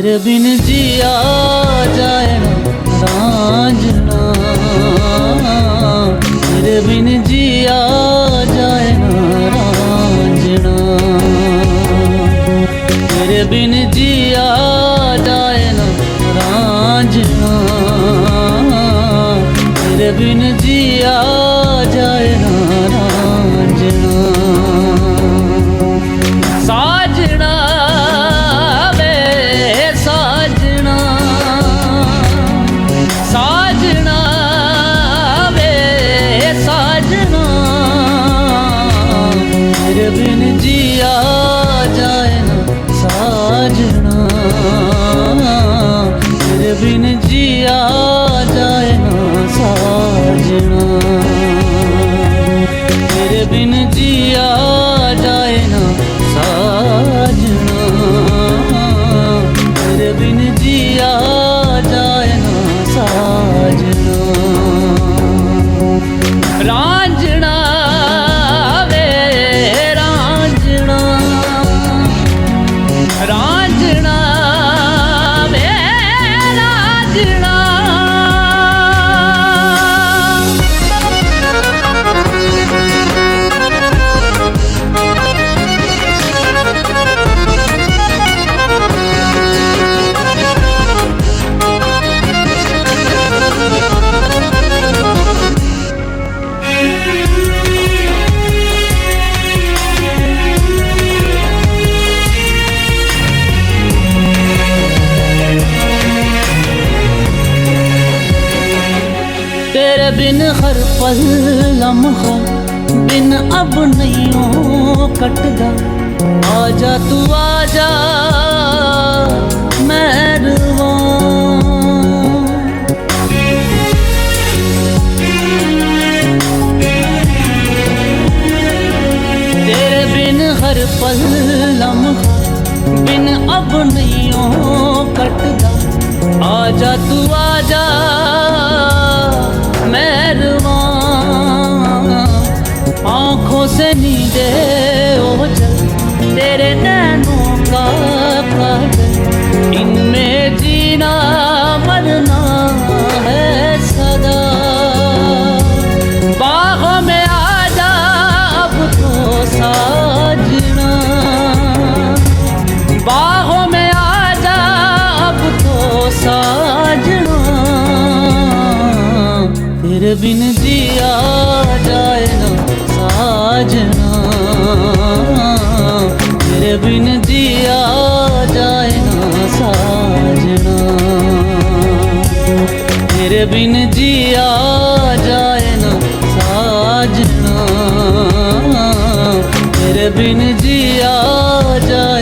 तेरे बिन जिया जाए ना रांझना, तेरे बिन जिया जाए ना रांझना, तेरे बिन जिया जाए ना रांझना, तेरे बिन जिया जाए ना रांझना। साजना वे साजना, साजना वे साजना, तेरे बिन जिया जाए ना साजना, तेरे बिन जिया जाए ना साजना, तेरे बिन जिया जाए ना साजना, तेरे बिन जिया जाए ना साजना। रांझना वे रांझना, रांझना वे रांझना। तेरे बिन हर पल लम्हा बिन अब नहीं कटदा, आजा तू आजा मेहरबान। तेरे बिन हर पल लम्हा बिन अब नहीं कटदा, आजा तू आजा मेहरबान। आँखों से नींदे ओझल तेरे नैनों का काजल, इनमें जीना मरना है सदा। बाहों में आजा अब तो साजना, बाहों में आजा अब तो साजना, तेरे बिन जिया जाए ना साजना, तेरे बिन जिया जाए ना साजना, तेरे बिन जिया जाए ना साजना, तेरे बिन जिया जाए